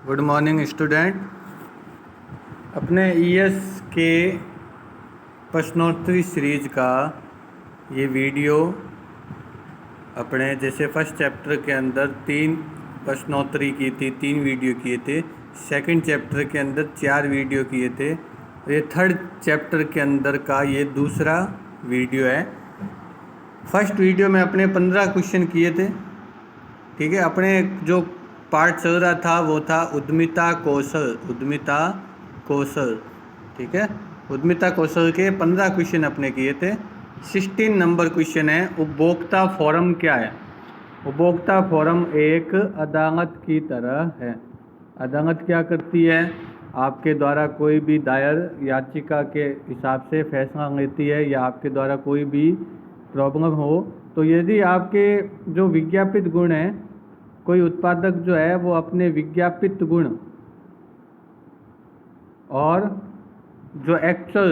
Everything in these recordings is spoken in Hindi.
Good morning student. अपने ईएस के प्रश्नोत्तरी सीरीज का ये वीडियो अपने जैसे फर्स्ट चैप्टर के अंदर 3 प्रश्नोत्तरी की थी, 3 वीडियो किए थे। सेकंड चैप्टर के अंदर 4 वीडियो किए थे। ये थर्ड चैप्टर के अंदर का ये दूसरा वीडियो है। फर्स्ट वीडियो में अपने 15 क्वेश्चन किए थे। ठीक है, अपने जो पार्ट चल रहा था वो था उद्यमिता कौशल। ठीक है, उद्यमिता कौशल के 15 क्वेश्चन अपने किए थे। 16 नंबर क्वेश्चन है, उपभोक्ता फोरम क्या है। उपभोक्ता फोरम एक अदालत की तरह है। अदालत क्या करती है, आपके द्वारा कोई भी दायर याचिका के हिसाब से फैसला लेती है, या आपके द्वारा कोई भी प्रॉब्लम हो तो यदि आपके जो विज्ञापित गुण हैं, कोई उत्पादक जो है वो अपने विज्ञापित गुण और जो एक्चुअल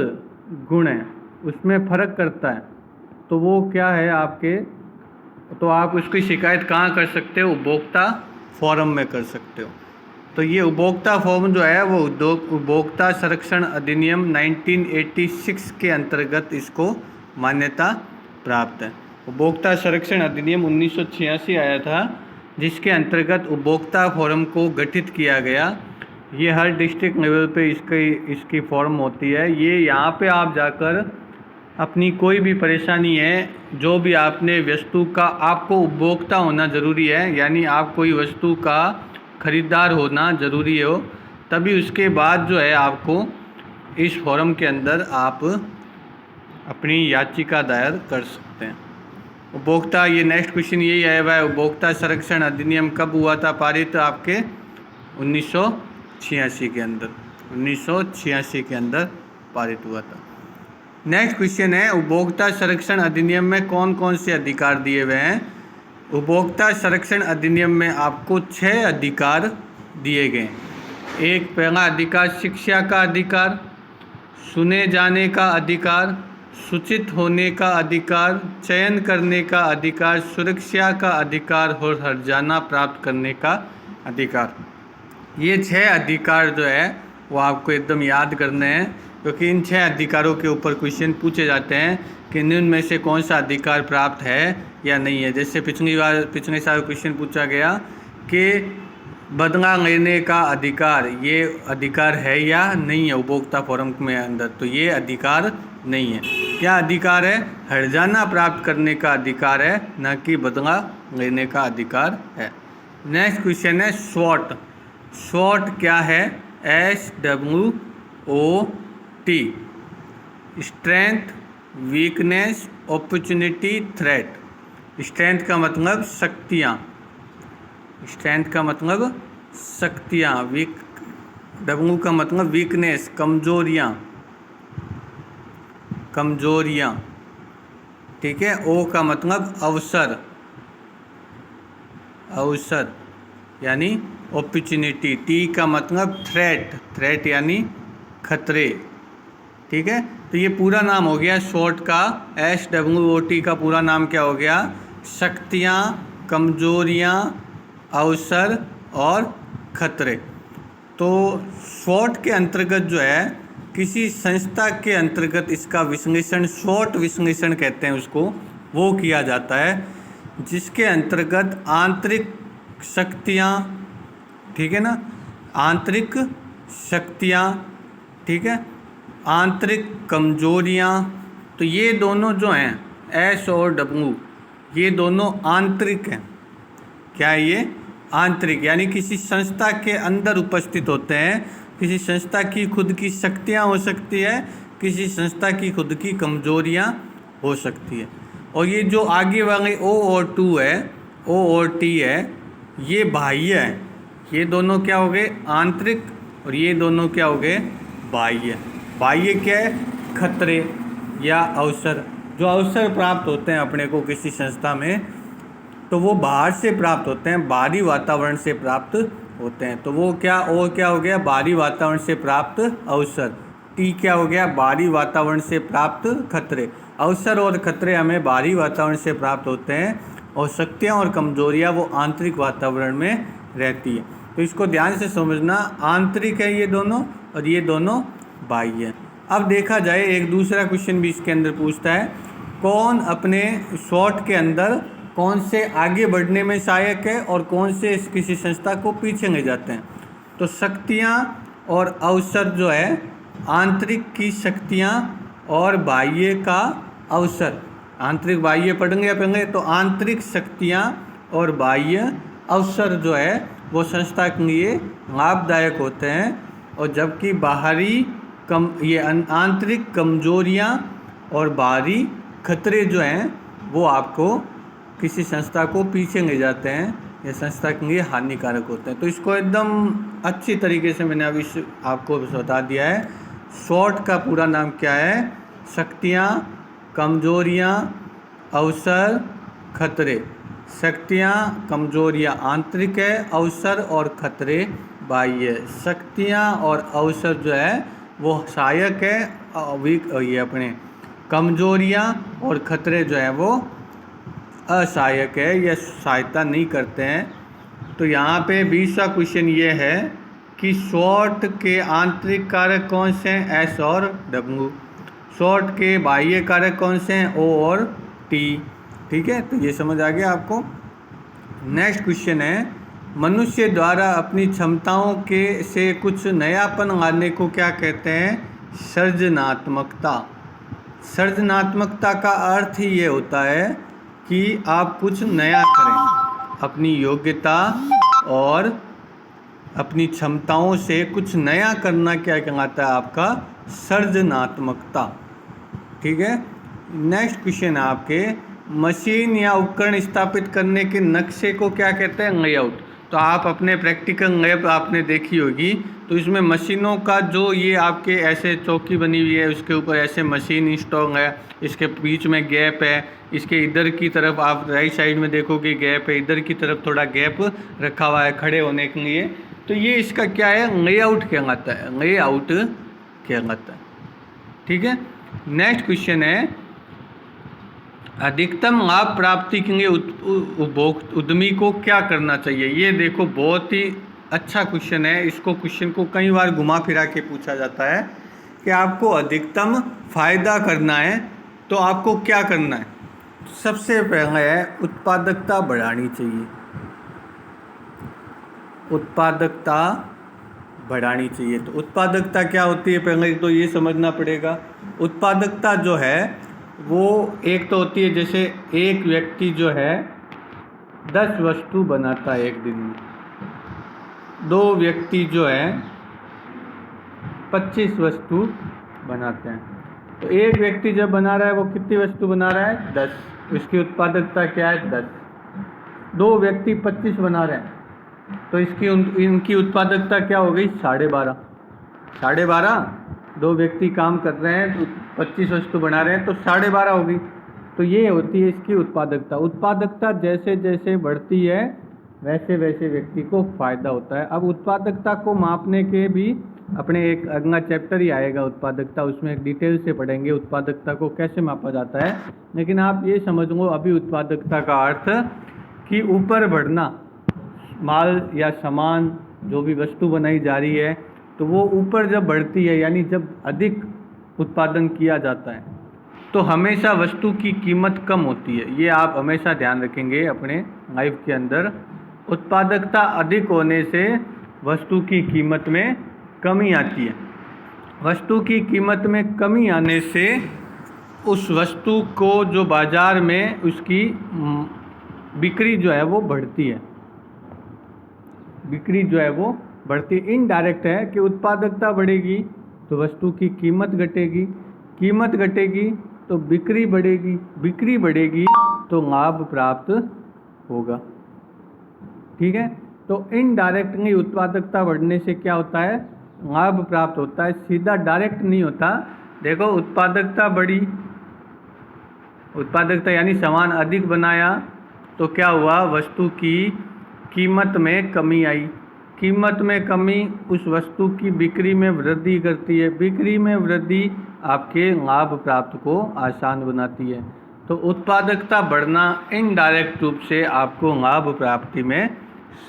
गुण है उसमें फ़र्क करता है, तो वो क्या है आपके, तो आप उसकी शिकायत कहाँ कर सकते हो, उपभोक्ता फोरम में कर सकते हो। तो ये उपभोक्ता फोरम जो है वो उपभोक्ता संरक्षण अधिनियम 1986 के अंतर्गत इसको मान्यता प्राप्त है। उपभोक्ता संरक्षण अधिनियम 1986 आया था, जिसके अंतर्गत उपभोक्ता फोरम को गठित किया गया। ये हर डिस्ट्रिक्ट लेवल पे इसकी फॉर्म होती है। ये यहाँ पे आप जाकर अपनी कोई भी परेशानी है, जो भी आपने वस्तु का, आपको उपभोक्ता होना ज़रूरी है, यानी आप कोई वस्तु का खरीदार होना ज़रूरी हो, तभी उसके बाद जो है आपको इस फॉर्म के अंदर आप अपनी याचिका दायर कर सकते हैं। उपभोक्ता, ये नेक्स्ट क्वेश्चन यही आया हुआ है, उपभोक्ता संरक्षण अधिनियम कब हुआ था पारित, आपके 1986 के अंदर, 1986 के अंदर पारित हुआ था। नेक्स्ट क्वेश्चन है, उपभोक्ता संरक्षण अधिनियम में कौन कौन से अधिकार दिए हुए हैं। उपभोक्ता संरक्षण अधिनियम में आपको 6 अधिकार दिए गए। एक पहला अधिकार शिक्षा का अधिकार, सुने जाने का अधिकार, सूचित होने का अधिकार, चयन करने का अधिकार, सुरक्षा का अधिकार और हर्जाना प्राप्त करने का अधिकार। ये 6 अधिकार जो है वो आपको एकदम याद करने हैं, क्योंकि इन 6 अधिकारों के ऊपर क्वेश्चन पूछे जाते हैं कि इनमें में से कौन सा अधिकार प्राप्त है या नहीं है। जैसे पिछले साल क्वेश्चन पूछा गया कि बदला लेने का अधिकार, ये अधिकार है या नहीं है उपभोक्ता फोरम में अंदर, तो ये अधिकार नहीं है। क्या अधिकार है, हर्जाना प्राप्त करने का अधिकार है, न कि बदला लेने का अधिकार है। नेक्स्ट क्वेश्चन है SWOT। SWOT क्या है, SWOT, strength, weakness, opportunity, threat. Strength का मतलब शक्तियाँ, स्ट्रेंथ का मतलब शक्तियाँ, W का मतलब वीकनेस, कमजोरियाँ। ठीक है, O का मतलब अवसर यानी अपॉर्चुनिटी। T का मतलब थ्रेट यानी खतरे। ठीक है, तो ये पूरा नाम हो गया SWOT का, SWOT का पूरा नाम क्या हो गया, शक्तियाँ, कमजोरियाँ, अवसर और खतरे। तो SWOT के अंतर्गत जो है, किसी संस्था के अंतर्गत इसका विश्लेषण, SWOT विश्लेषण कहते हैं उसको, वो किया जाता है, जिसके अंतर्गत आंतरिक शक्तियाँ, ठीक है ना, आंतरिक शक्तियाँ, ठीक है, आंतरिक कमजोरियाँ। तो ये दोनों जो हैं S और W, ये दोनों आंतरिक हैं। क्या है ये, आंतरिक, यानी किसी संस्था के अंदर उपस्थित होते हैं। किसी संस्था की खुद की शक्तियाँ हो सकती है, किसी संस्था की खुद की कमजोरियाँ हो सकती है। और ये जो आगे वाले O और T है, ये बाह्य है। ये दोनों क्या हो गए, आंतरिक, और ये दोनों क्या हो गए, बाह्य। बाह्य क्या है, खतरे या अवसर। जो अवसर प्राप्त होते हैं अपने को किसी संस्था में, तो वो बाहर से प्राप्त होते हैं, बाहरी वातावरण से प्राप्त होते हैं। तो वो क्या, O क्या हो गया, बाहरी वातावरण से प्राप्त अवसर। T क्या हो गया, बाहरी वातावरण से प्राप्त खतरे। अवसर और खतरे हमें बाहरी वातावरण से प्राप्त होते हैं, और शक्तियाँ और कमजोरियाँ वो आंतरिक वातावरण में रहती है। तो इसको ध्यान से समझना, आंतरिक है ये दोनों और ये दोनों बाह्य। अब देखा जाए एक दूसरा क्वेश्चन भी इसके अंदर पूछता है, कौन अपने शॉर्ट के अंदर कौन से आगे बढ़ने में सहायक है और कौन से किसी संस्था को पीछे ले जाते हैं। तो शक्तियाँ और अवसर जो है, आंतरिक की शक्तियाँ और बाह्य का अवसर, आंतरिक बाह्य पढ़ेंगे या पढ़ेंगे, तो आंतरिक शक्तियाँ और बाह्य अवसर जो है वो संस्था के लिए लाभदायक होते हैं, और जबकि बाहरी ये आंतरिक कमजोरियाँ और बाहरी खतरे जो हैं वो आपको किसी संस्था को पीछे ले जाते हैं या संस्था के लिए हानिकारक होते हैं। तो इसको एकदम अच्छी तरीके से मैंने अभी आपको बता दिया है। शॉर्ट का पूरा नाम क्या है? शक्तियाँ, कमजोरियाँ, अवसर, खतरे। शक्तियाँ, कमजोरियाँ आंतरिक है, अवसर और खतरे बाह्य। शक्तियाँ और अवसर जो है वो सहायक है, ये अपने कमजोरियाँ और खतरे जो है वो असहायक है या सहायता नहीं करते हैं। तो यहाँ पे 20वां क्वेश्चन ये है कि शॉर्ट के आंतरिक कारक कौन से हैं? एस और डब्ल्यू। शॉर्ट के बाह्य कारक कौन से हैं? ओ और टी। ठीक है, तो ये समझ आ गया आपको। नेक्स्ट क्वेश्चन है, मनुष्य द्वारा अपनी क्षमताओं के से कुछ नयापन लाने को क्या कहते हैं? सृजनात्मकता। सृजनात्मकता का अर्थ ही ये होता है कि आप कुछ नया करें, अपनी योग्यता और अपनी क्षमताओं से कुछ नया करना क्या कहलाता है? आपका सृजनात्मकता। ठीक है। नेक्स्ट क्वेश्चन है आपके, मशीन या उपकरण स्थापित करने के नक्शे को क्या कहते हैं? लेआउट। तो आप अपने प्रैक्टिकल लैब आपने देखी होगी, तो इसमें मशीनों का जो ये आपके ऐसे चौकी बनी हुई है, उसके ऊपर ऐसे मशीन इंस्टॉल है, इसके बीच में गैप है, इसके इधर की तरफ आप राइट साइड में देखोगे गैप है, इधर की तरफ थोड़ा गैप रखा हुआ है खड़े होने के लिए। तो ये इसका क्या है? लेआउट कहलाता है, लेआउट कहलाता है। ठीक है। नेक्स्ट क्वेश्चन है, अधिकतम लाभ प्राप्ति के लिए उद्यमी को क्या करना चाहिए? ये देखो बहुत ही अच्छा क्वेश्चन है। इसको क्वेश्चन को कई बार घुमा फिरा के पूछा जाता है कि आपको अधिकतम फायदा करना है तो आपको क्या करना है? सबसे पहले है उत्पादकता बढ़ानी चाहिए। उत्पादकता बढ़ानी चाहिए। तो उत्पादकता क्या होती है पहले तो ये समझना पड़ेगा। उत्पादकता जो है वो एक तो होती है, जैसे एक व्यक्ति जो है 10 वस्तु बनाता है एक दिन में, 2 व्यक्ति जो है 25 वस्तु बनाते हैं। तो एक व्यक्ति जब बना रहा है वो कितनी वस्तु बना रहा है? 10। इसकी उत्पादकता क्या है? 10। 2 व्यक्ति 25 बना रहे हैं तो इनकी उत्पादकता क्या हो गई? 12.5। 12.5। 2 व्यक्ति काम कर रहे हैं तो 25 वस्तु बना रहे हैं तो 12.5 होगी। तो ये होती है इसकी उत्पादकता। उत्पादकता जैसे जैसे बढ़ती है वैसे वैसे व्यक्ति को फ़ायदा होता है। अब उत्पादकता को मापने के भी अपने एक अगला चैप्टर ही आएगा उत्पादकता, उसमें एक डिटेल से पढ़ेंगे उत्पादकता को कैसे मापा जाता है। लेकिन आप ये समझ लो अभी उत्पादकता का अर्थ कि ऊपर बढ़ना, माल या सामान जो भी वस्तु बनाई जा रही है तो वो ऊपर जब बढ़ती है, यानी जब अधिक उत्पादन किया जाता है तो हमेशा वस्तु की कीमत कम होती है। ये आप हमेशा ध्यान रखेंगे अपने लाइफ के अंदर। उत्पादकता अधिक होने से वस्तु की कीमत में कमी आती है। वस्तु की कीमत में कमी आने से उस वस्तु को जो बाज़ार में उसकी बिक्री जो है वो बढ़ती है। बिक्री जो है वो बढ़ती, इनडायरेक्ट है कि उत्पादकता बढ़ेगी तो वस्तु की कीमत घटेगी, कीमत घटेगी तो बिक्री बढ़ेगी, बिक्री बढ़ेगी तो लाभ प्राप्त होगा। ठीक है। तो इनडायरेक्टली उत्पादकता बढ़ने से क्या होता है? लाभ प्राप्त होता है, सीधा डायरेक्ट नहीं होता। देखो उत्पादकता बढ़ी, उत्पादकता यानी सामान अधिक बनाया तो क्या हुआ? वस्तु की कीमत में कमी आई। कीमत में कमी उस वस्तु की बिक्री में वृद्धि करती है, बिक्री में वृद्धि आपके लाभ प्राप्त को आसान बनाती है। तो उत्पादकता बढ़ना इनडायरेक्ट रूप से आपको लाभ प्राप्ति में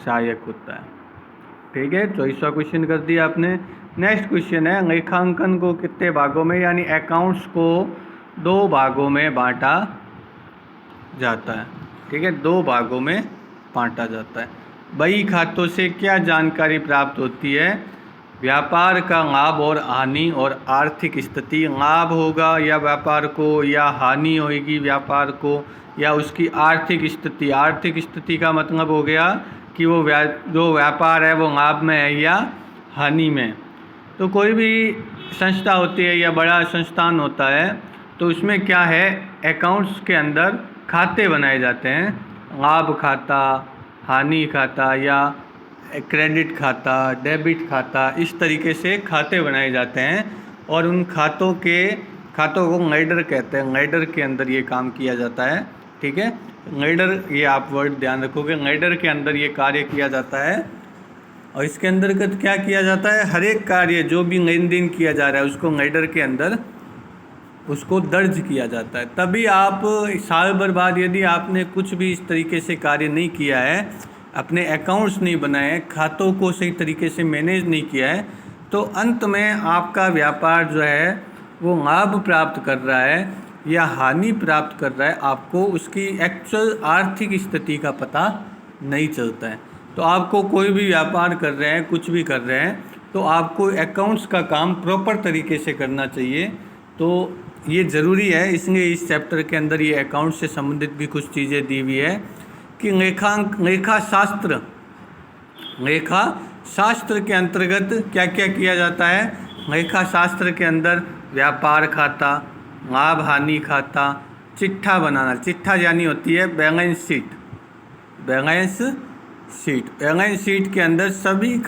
सहायक होता है। ठीक है, 24वां क्वेश्चन कर दिया आपने। नेक्स्ट क्वेश्चन है, लेखांकन को कितने भागों में यानी अकाउंट्स को 2 भागों में बांटा जाता है। ठीक है, 2 भागों में बांटा जाता है। बही खातों से क्या जानकारी प्राप्त होती है? व्यापार का लाभ और हानि और आर्थिक स्थिति। लाभ होगा या व्यापार को, या हानि होगी व्यापार को, या उसकी आर्थिक स्थिति। आर्थिक स्थिति का मतलब हो गया कि वो जो व्यापार है वो लाभ में है या हानि में। तो कोई भी संस्था होती है या बड़ा संस्थान होता है तो उसमें क्या है, अकाउंट्स के अंदर खाते बनाए जाते हैं। लाभ खाता, हानि खाता, या क्रेडिट खाता, डेबिट खाता, इस तरीके से खाते बनाए जाते हैं। और उन खातों को लेडर कहते हैं। लेडर के अंदर ये काम किया जाता है। ठीक है, लेडर, ये आप वर्ड ध्यान रखोगे, लेडर के अंदर ये कार्य किया जाता है। और इसके अंतर्गत क्या किया जाता है, हर एक कार्य जो भी लेन देन किया जा रहा है उसको लेडर के अंदर उसको दर्ज किया जाता है। तभी आप साल भर बाद यदि आपने कुछ भी इस तरीके से कार्य नहीं किया है, अपने अकाउंट्स नहीं बनाए, खातों को सही तरीके से मैनेज नहीं किया है, तो अंत में आपका व्यापार जो है वो लाभ प्राप्त कर रहा है या हानि प्राप्त कर रहा है, आपको उसकी एक्चुअल आर्थिक स्थिति का पता नहीं चलता है। तो आपको कोई भी व्यापार कर रहे हैं, कुछ भी कर रहे हैं, तो आपको अकाउंट्स का काम प्रॉपर तरीके से करना चाहिए। तो ये ज़रूरी है, इसलिए इस चैप्टर के अंदर ये अकाउंट से संबंधित भी कुछ चीज़ें दी हुई है कि लेखा शास्त्र के अंतर्गत क्या क्या किया जाता है। लेखा शास्त्र के अंदर व्यापार खाता, लाभ हानि खाता, चिट्ठा बनाना। चिट्ठा यानी होती है बैलेंस शीट। बैलेंस शीट के अंदर सभी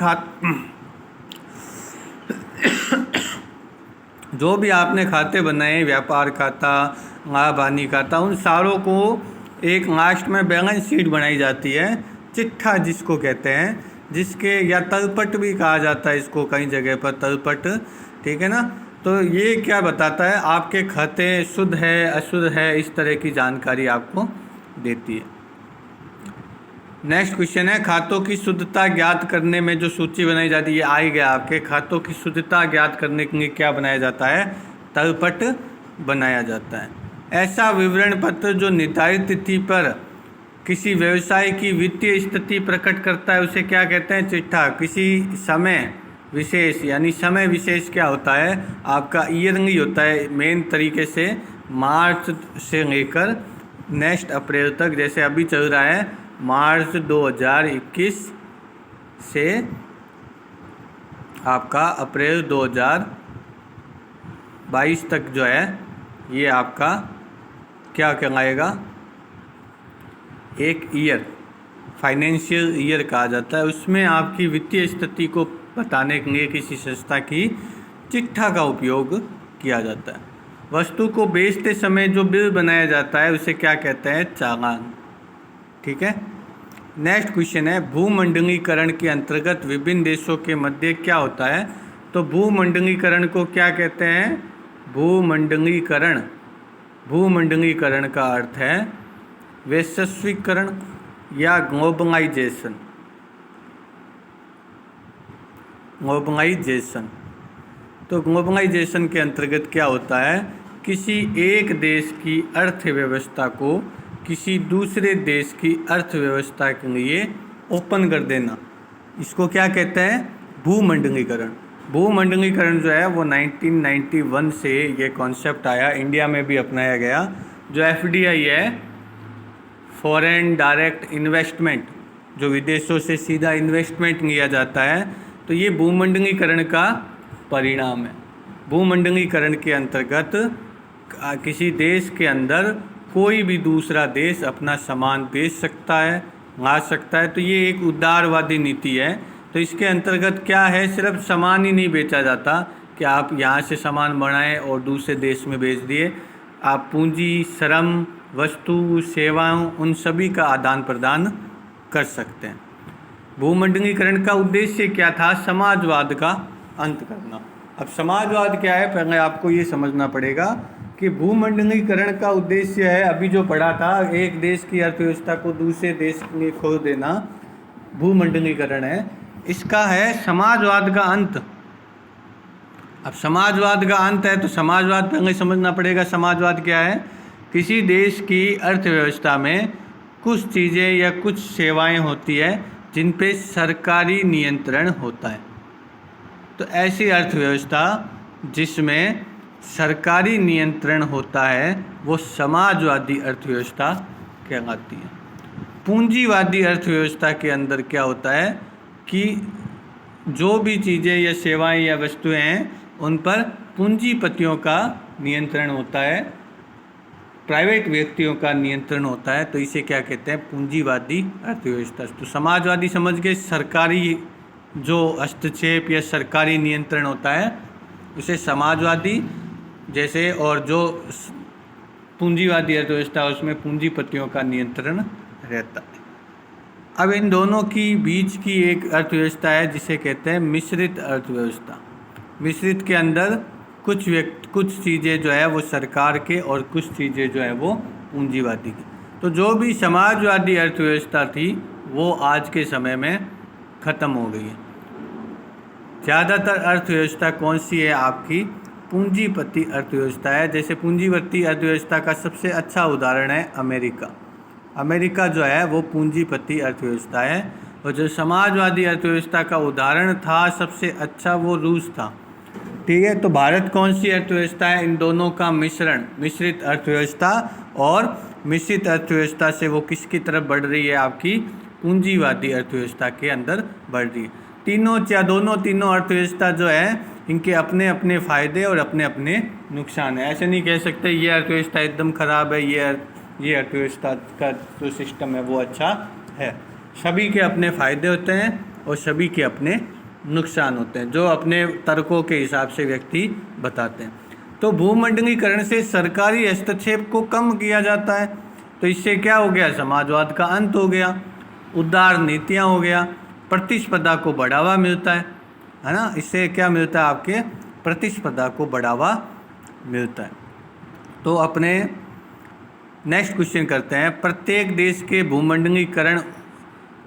जो भी आपने खाते बनाए, व्यापार खाता, लाभ हानि खाता, उन सारों को एक लास्ट में बैलेंस शीट बनाई जाती है, चिट्ठा जिसको कहते हैं, जिसके या तलपट भी कहा जाता है इसको, कई जगह पर तलपट। ठीक है ना। तो ये क्या बताता है, आपके खाते शुद्ध है अशुद्ध है, इस तरह की जानकारी आपको देती है। नेक्स्ट क्वेश्चन है, खातों की शुद्धता ज्ञात करने में जो सूची बनाई जाती है, ये आ ही गया आपके। खातों की शुद्धता ज्ञात करने के लिए क्या बनाया जाता है, तलपट बनाया जाता है। ऐसा विवरण पत्र जो निर्धारित तिथि पर किसी व्यवसाय की वित्तीय स्थिति प्रकट करता है उसे क्या कहते हैं, चिट्ठा। किसी समय विशेष, यानी समय विशेष क्या होता है, आपका ईयरली होता है मेन तरीके से, मार्च से लेकर नेक्स्ट अप्रैल तक। जैसे अभी चल रहा है मार्च 2021 से आपका अप्रैल 2022 तक जो है ये आपका क्या कहलाएगा, एक ईयर, फाइनेंशियल ईयर कहा जाता है। उसमें आपकी वित्तीय स्थिति को बताने के लिए किसी संस्था की चिट्ठा का उपयोग किया जाता है। वस्तु को बेचते समय जो बिल बनाया जाता है उसे क्या कहते हैं, चालान। ठीक है। नेक्स्ट क्वेश्चन है, भूमंडलीकरण के अंतर्गत विभिन्न देशों के मध्य क्या होता है। तो भूमंडलीकरण को क्या कहते हैं, भूमंडलीकरण का अर्थ है वैश्वीकरण या ग्लोबलाइजेशन। तो ग्लोबलाइजेशन के अंतर्गत क्या होता है, किसी एक देश की अर्थव्यवस्था को किसी दूसरे देश की अर्थव्यवस्था के लिए ओपन कर देना, इसको क्या कहते हैं, भूमंडलीकरण। भूमंडलीकरण जो है वो 1991 से ये कॉन्सेप्ट आया, इंडिया में भी अपनाया गया। जो FDI है, फॉरेन डायरेक्ट इन्वेस्टमेंट, जो विदेशों से सीधा इन्वेस्टमेंट लिया जाता है, तो ये भूमंडलीकरण का परिणाम है। भूमंडलीकरण के अंतर्गत किसी देश के अंदर कोई भी दूसरा देश अपना सामान बेच सकता है, ला सकता है। तो ये एक उदारवादी नीति है। तो इसके अंतर्गत क्या है, सिर्फ सामान ही नहीं बेचा जाता कि आप यहाँ से सामान बनाएं और दूसरे देश में बेच दिए। आप पूंजी, श्रम, वस्तु, सेवाओं, उन सभी का आदान प्रदान कर सकते हैं। भूमंडलीकरण का उद्देश्य क्या था, समाजवाद का अंत करना। अब समाजवाद क्या है, पहले आपको ये समझना पड़ेगा कि भूमंडलीकरण का उद्देश्य है, अभी जो पढ़ा था, एक देश की अर्थव्यवस्था को दूसरे देश में खोल देना, भूमंडलीकरण है। इसका है समाजवाद का अंत। अब समाजवाद का अंत है तो समाजवाद पहले समझना पड़ेगा। समाजवाद क्या है? किसी देश की अर्थव्यवस्था में कुछ चीज़ें या कुछ सेवाएं होती है जिन पे सरकारी नियंत्रण होता है। तो ऐसी अर्थव्यवस्था जिसमें सरकारी नियंत्रण होता है वो समाजवादी अर्थव्यवस्था कहलाती है। पूंजीवादी अर्थव्यवस्था के अंदर क्या होता है कि जो भी चीज़ें या सेवाएं या वस्तुएं हैं उन पर पूंजीपतियों का नियंत्रण होता है, प्राइवेट व्यक्तियों का नियंत्रण होता है। तो इसे क्या कहते हैं? पूंजीवादी अर्थव्यवस्था। तो समाजवादी समझ गए, सरकारी जो हस्तक्षेप या सरकारी नियंत्रण होता है उसे समाजवादी जैसे, और जो पूंजीवादी अर्थव्यवस्था उसमें पूंजीपतियों का नियंत्रण रहता है। अब इन दोनों की बीच की एक अर्थव्यवस्था है जिसे कहते हैं मिश्रित अर्थव्यवस्था। मिश्रित के अंदर कुछ चीज़ें जो है वो सरकार के और कुछ चीज़ें जो है वो पूंजीवादी की। तो जो भी समाजवादी अर्थव्यवस्था थी वो आज के समय में ख़त्म हो गई है। ज़्यादातर अर्थव्यवस्था कौन सी है आपकी? पूंजीपति अर्थव्यवस्था है। जैसे पूंजीपति अर्थव्यवस्था का सबसे अच्छा उदाहरण है अमेरिका। अमेरिका जो है वो पूंजीपति अर्थव्यवस्था है। और जो समाजवादी अर्थव्यवस्था का उदाहरण था सबसे अच्छा वो रूस था। ठीक है, तो भारत कौन सी अर्थव्यवस्था है? इन दोनों का मिश्रण, मिश्रित अर्थव्यवस्था। और मिश्रित अर्थव्यवस्था से वो किसकी तरफ बढ़ रही है? आपकी पूंजीवादी अर्थव्यवस्था के अंदर बढ़ रही है। तीनों अर्थव्यवस्था जो है इनके अपने अपने फ़ायदे और अपने अपने नुकसान है। ऐसे नहीं कह सकते ये अर्थव्यवस्था एकदम ख़राब है, ये अर्थव्यवस्था का जो सिस्टम है वो अच्छा है। सभी के अपने फ़ायदे होते हैं और सभी के अपने नुकसान होते हैं जो अपने तर्कों के हिसाब से व्यक्ति बताते हैं। तो भूमंडलीकरण से सरकारी हस्तक्षेप को कम किया जाता है। तो इससे क्या हो गया? समाजवाद का अंत हो गया, उदार नीतियाँ हो गया, प्रतिस्पर्धा को बढ़ावा मिलता है ना। इससे क्या मिलता है? आपके प्रतिस्पर्धा को बढ़ावा मिलता है। तो अपने नेक्स्ट क्वेश्चन करते हैं। प्रत्येक देश के भूमंडलीकरण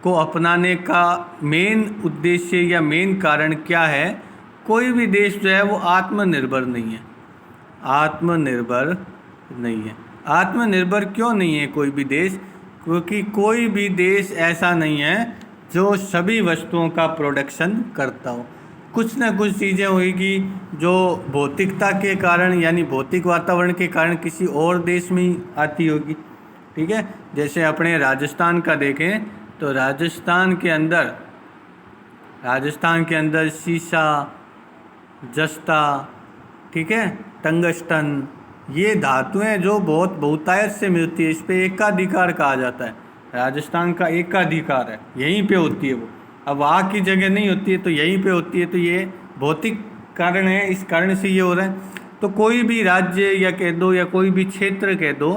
को अपनाने का मेन उद्देश्य या मेन कारण क्या है? कोई भी देश जो है वो आत्मनिर्भर नहीं है। आत्मनिर्भर नहीं है। आत्मनिर्भर क्यों नहीं है कोई भी देश? क्योंकि कोई भी देश ऐसा नहीं है जो सभी वस्तुओं का प्रोडक्शन करता हो। कुछ ना कुछ चीज़ें होगी जो भौतिकता के कारण यानी भौतिक वातावरण के कारण किसी और देश में ही आती होगी। ठीक है, जैसे अपने राजस्थान का देखें तो राजस्थान के अंदर शीशा, जस्ता, ठीक है, टंगस्टन, ये धातुएं जो बहुत बहुतायत से मिलती है, इस पे एकाधिकार कहा जाता है। राजस्थान का एकाधिकार है, यहीं पे होती है वो। अब वहाँ की जगह नहीं होती है तो यहीं पे होती है। तो ये भौतिक कारण है, इस कारण से ये हो रहा है। तो कोई भी राज्य या कह दो या कोई भी क्षेत्र कह दो,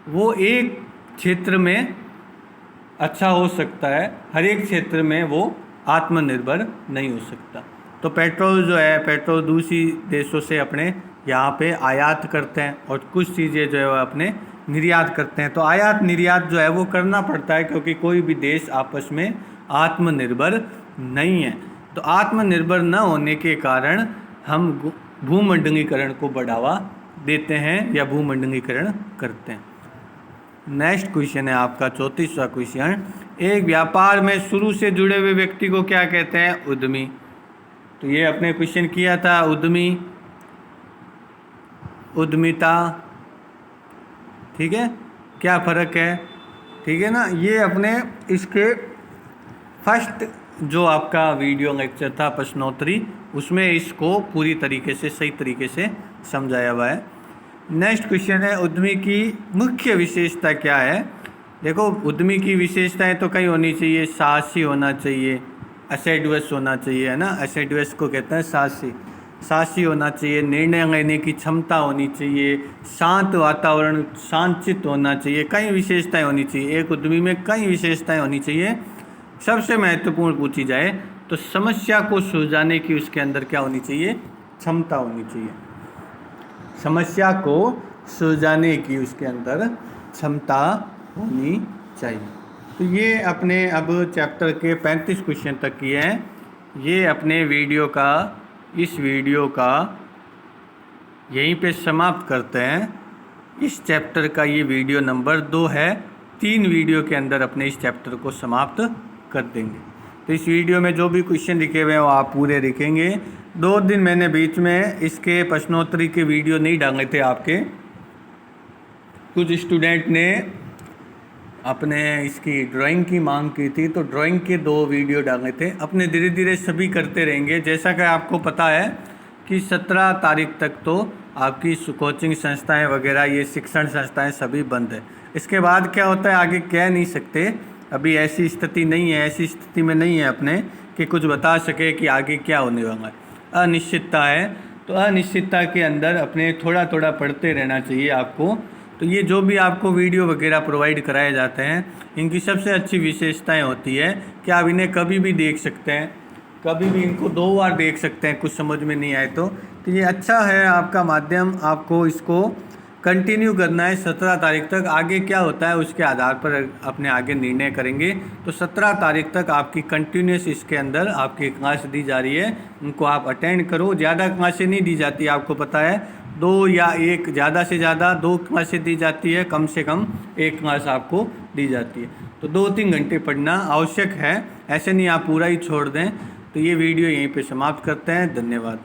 वो एक क्षेत्र में अच्छा हो सकता है, हर एक क्षेत्र में वो आत्मनिर्भर नहीं हो सकता। तो पेट्रोल जो है, पेट्रोल दूसरी देशों से अपने यहाँ पे आयात करते हैं और कुछ चीज़ें जो है वो अपने निर्यात करते हैं। तो आयात निर्यात जो है वो करना पड़ता है क्योंकि कोई भी देश आपस में आत्मनिर्भर नहीं है। तो आत्मनिर्भर न होने के कारण हम भूमंडलीकरण को बढ़ावा देते हैं या भूमंडलीकरण करते हैं। नेक्स्ट क्वेश्चन है आपका 34वां क्वेश्चन। एक व्यापार में शुरू से जुड़े हुए व्यक्ति को क्या कहते हैं? उद्यमी। तो ये अपने क्वेश्चन किया था, उद्यमी, उद्यमिता। ठीक है, क्या फ़र्क है? ठीक है ना, ये अपने इसके फर्स्ट जो आपका वीडियो लेक्चर था प्रश्नोत्तरी, उसमें इसको पूरी तरीके से सही तरीके से समझाया हुआ है। नेक्स्ट क्वेश्चन है, उद्यमी की मुख्य विशेषता क्या है? देखो, उद्यमी की विशेषताएं तो कई होनी चाहिए। साहसी होना चाहिए, असेडुअस होना चाहिए, है ना। असेडुअस को कहते हैं साहसी होना चाहिए, निर्णय लेने की क्षमता होनी चाहिए, शांत वातावरण, शांतचित्त होना चाहिए, कई विशेषताएं होनी चाहिए। एक उद्यमी में कई विशेषताएं होनी चाहिए। सबसे महत्वपूर्ण पूछी जाए तो समस्या को सुलझाने की उसके अंदर क्या होनी चाहिए? क्षमता होनी चाहिए। समस्या को सुलझाने की उसके अंदर क्षमता होनी चाहिए। तो ये अपने अब चैप्टर के 35 क्वेश्चन तक किए हैं। ये अपने इस वीडियो का यहीं पे समाप्त करते हैं। इस चैप्टर का ये वीडियो नंबर 2 है। 3 वीडियो के अंदर अपने इस चैप्टर को समाप्त कर देंगे। तो इस वीडियो में जो भी क्वेश्चन लिखे हुए हैं वो आप पूरे लिखेंगे। 2 दिन मैंने बीच में इसके प्रश्नोत्तरी के वीडियो नहीं डाले थे आपके। कुछ स्टूडेंट ने अपने इसकी ड्राइंग की मांग की थी, तो ड्राइंग के 2 वीडियो डाले थे। अपने धीरे धीरे सभी करते रहेंगे। जैसा कि आपको पता है कि 17 तारीख तक तो आपकी कोचिंग संस्थाएं वगैरह, ये शिक्षण संस्थाएं सभी बंद है। इसके बाद क्या होता है आगे कह नहीं सकते। अभी ऐसी स्थिति नहीं है, ऐसी स्थिति में नहीं है अपने कि कुछ बता सके कि आगे क्या होने वाला है। अनिश्चितता है, तो अनिश्चितता के अंदर अपने थोड़ा थोड़ा पढ़ते रहना चाहिए आपको। तो ये जो भी आपको वीडियो वगैरह प्रोवाइड कराए जाते हैं, इनकी सबसे अच्छी विशेषताएं होती है कि आप इन्हें कभी भी देख सकते हैं, कभी भी इनको 2 बार देख सकते हैं, कुछ समझ में नहीं आए तो ये अच्छा है आपका माध्यम। आपको इसको कंटिन्यू करना है 17 तारीख तक। आगे क्या होता है उसके आधार पर अपने आगे निर्णय करेंगे। तो 17 तारीख तक आपकी कंटिन्यूस इसके अंदर आपकी क्लास दी जा रही है, उनको आप अटेंड करो। ज़्यादा क्लासें नहीं दी जाती, आपको पता है 2 या 1, ज़्यादा से ज़्यादा 2 क्लासें दी जाती है, कम से कम 1 क्लास आपको दी जाती है। तो 2-3 घंटे पढ़ना आवश्यक है, ऐसे नहीं आप पूरा ही छोड़ दें। तो ये वीडियो यहीं पे समाप्त करते हैं। धन्यवाद।